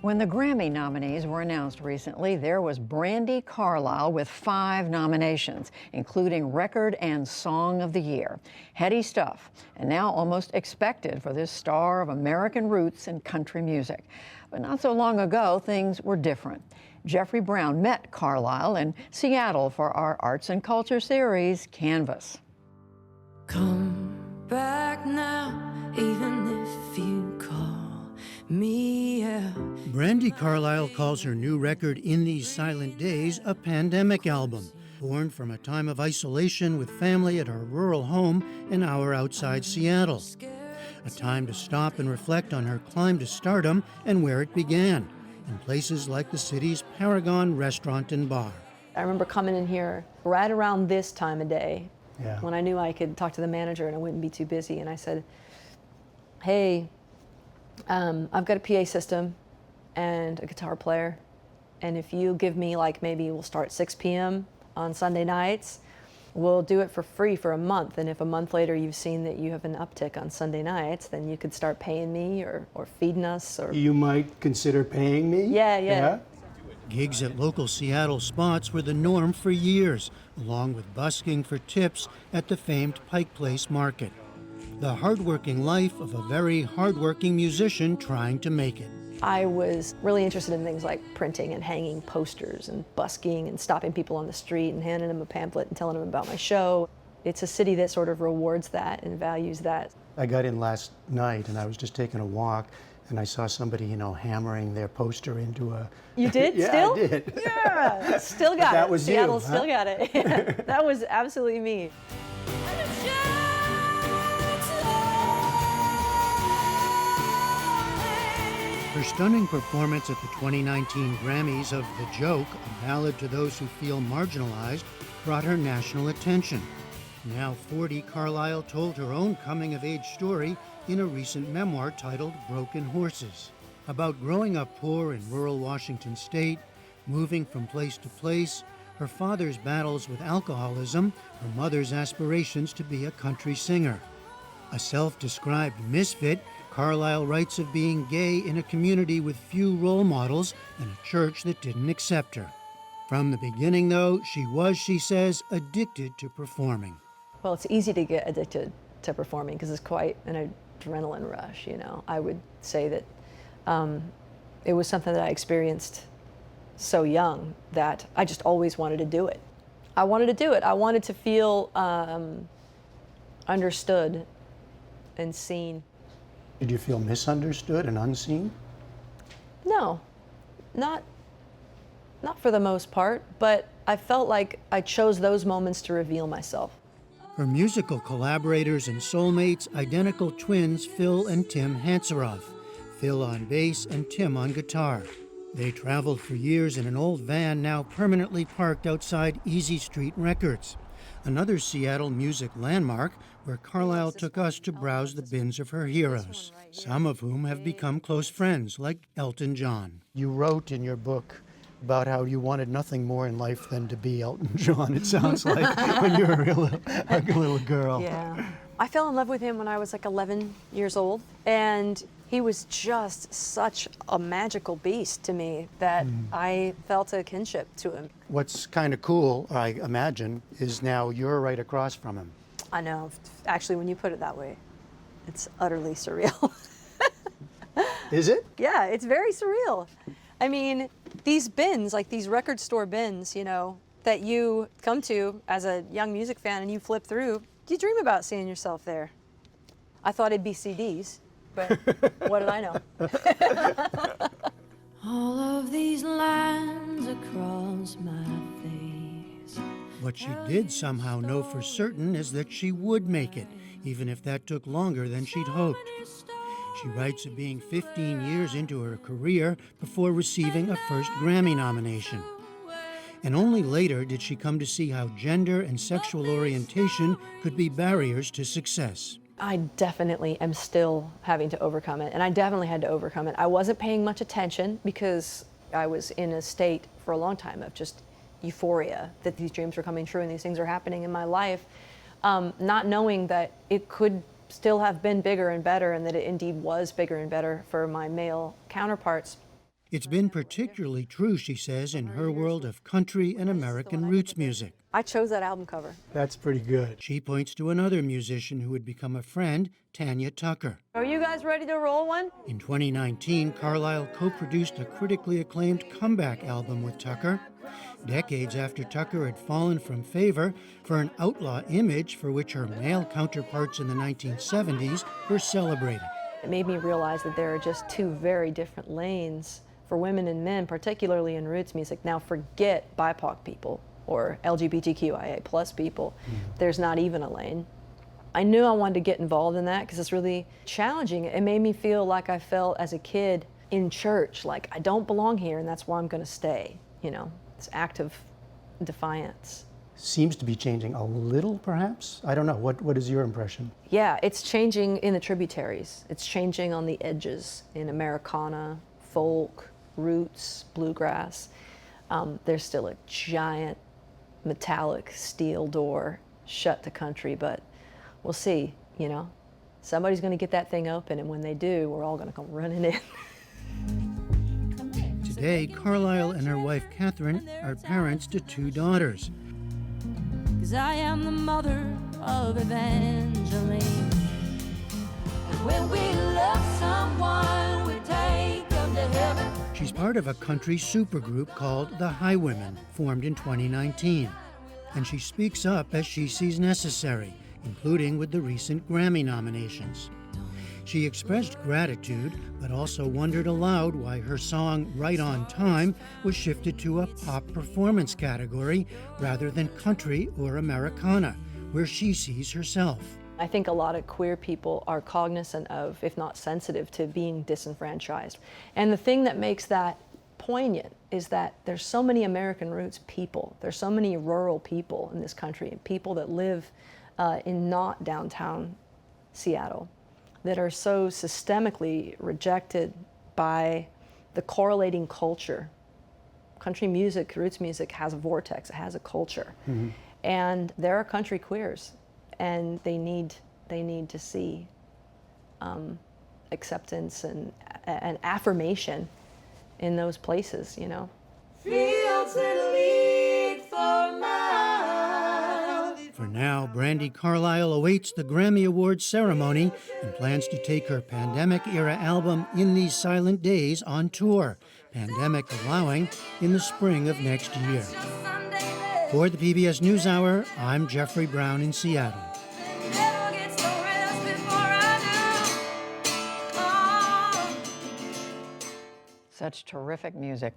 When the Grammy nominees were announced recently, there was Brandi Carlile with 5 nominations, including Record and Song of the Year. Heady stuff, and now almost expected for this star of American roots in country music. But not so long ago, things were different. Jeffrey Brown met Carlile in Seattle for our Arts and Culture series, Canvas. Come back now, even if you call me out. Brandi Carlile calls her new record, In These Silent Days, a pandemic album, born from a time of isolation with family at her rural home an hour outside Seattle. A time to stop and reflect on her climb to stardom and where it began, in places like the city's Paragon restaurant and bar. I remember coming in here right around this time of day, Yeah. when I knew I could talk to the manager and I wouldn't be too busy, and I said, hey, I've got a PA system and a guitar player, and if you give me, like, maybe we'll start 6 p.m. on Sunday nights, we'll do it for free for a month, and if a month later you've seen that you have an uptick on Sunday nights, then you could start paying me or feeding us. Or You might consider paying me? Yeah. Gigs at local Seattle spots were the norm for years, along with busking for tips at the famed Pike Place Market. The hardworking life of a very hardworking musician trying to make it. I was really interested in things like printing and hanging posters and busking and stopping people on the street and handing them a pamphlet and telling them about my show. It's a city that sort of rewards that and values that. I got in last night and I was just taking a walk and I saw somebody, hammering their poster into a... You did? Yeah, Still? I did. Yeah, still got it. That was you, Seattle huh? still got it. That was absolutely me. Her stunning performance at the 2019 Grammys of The Joke, a ballad to those who feel marginalized, brought her national attention. Now 40, Carlile told her own coming-of-age story in a recent memoir titled Broken Horses, about growing up poor in rural Washington state, moving from place to place, her father's battles with alcoholism, her mother's aspirations to be a country singer. A self-described misfit, Carlile writes of being gay in a community with few role models and a church that didn't accept her. From the beginning, though, she was, she says, addicted to performing. Well, it's easy to get addicted to performing because it's quite an adrenaline rush, I would say that it was something that I experienced so young that I just always wanted to do it. I wanted to do it. I wanted to feel understood and seen. Did you feel misunderstood and unseen? No, not for the most part, but I felt like I chose those moments to reveal myself. Her musical collaborators and soulmates, identical twins Phil and Tim Hansaroff, Phil on bass and Tim on guitar. They traveled for years in an old van now permanently parked outside Easy Street Records, another Seattle music landmark where Carlile took us to browse the bins of her heroes, some of whom have become close friends, like Elton John. You wrote in your book about how you wanted nothing more in life than to be Elton John, it sounds like, when you were a little girl. Yeah. I fell in love with him when I was like 11 years old, and he was just such a magical beast to me that I felt a kinship to him. What's kind of cool, I imagine, is now you're right across from him. I know. Actually, when you put it that way, it's utterly surreal. Is it? Yeah, it's very surreal. I mean, these bins, like these record store bins, that you come to as a young music fan and you flip through, you dream about seeing yourself there. I thought it'd be CDs, but what did I know? All of these lines across my face. What she did somehow know for certain is that she would make it, even if that took longer than she'd hoped. She writes of being 15 years into her career before receiving a first Grammy nomination. And only later did she come to see how gender and sexual orientation could be barriers to success. I definitely am still having to overcome it, and I definitely had to overcome it. I wasn't paying much attention because I was in a state for a long time of just euphoria that these dreams were coming true and these things are happening in my life, not knowing that it could still have been bigger and better, and that it indeed was bigger and better for my male counterparts. It's been particularly true, she says, in her world of country and American roots music. I chose that album cover. That's pretty good. She points to another musician who had become a friend, Tanya Tucker. Are you guys ready to roll one? In 2019, Carlisle co-produced a critically acclaimed comeback album with Tucker, decades after Tucker had fallen from favor for an outlaw image for which her male counterparts in the 1970s were celebrated. It made me realize that there are just two very different lanes for women and men, particularly in roots music. Now forget BIPOC people or LGBTQIA plus people. There's not even a lane. I knew I wanted to get involved in that because it's really challenging. It made me feel like I felt as a kid in church, like I don't belong here and that's where I'm gonna stay, you know, this act of defiance. Seems to be changing a little, perhaps? I don't know. What is your impression? Yeah, it's changing in the tributaries. It's changing on the edges in Americana, folk, roots, bluegrass. There's still a giant metallic steel door shut to country, but we'll see, you know. Somebody's gonna get that thing open, and when they do, we're all gonna come running in. Today, Carlisle and her wife, Catherine, are parents to two daughters. 'Cause I am the mother of Evangeline. And when we love someone, we take them to heaven. She's part of a country supergroup called the Highwomen, formed in 2019. And she speaks up as she sees necessary, including with the recent Grammy nominations. She expressed gratitude, but also wondered aloud why her song Right on Time was shifted to a pop performance category rather than country or Americana, where she sees herself. I think a lot of queer people are cognizant of, if not sensitive to, being disenfranchised. And the thing that makes that poignant is that there's so many American roots people, there's so many rural people in this country, and people that live in not downtown Seattle, that are so systemically rejected by the correlating culture. Country music, roots music has a vortex, it has a culture. And there are country queers, and they need to see acceptance and affirmation in those places, you know. Fields that lead for miles. For now, Brandi Carlile awaits the Grammy Awards ceremony and plans to take her pandemic-era album In These Silent Days on tour, pandemic allowing, in the spring of next year. For the PBS NewsHour, I'm Jeffrey Brown in Seattle. Never gets no rest before I do. Oh. Such terrific music.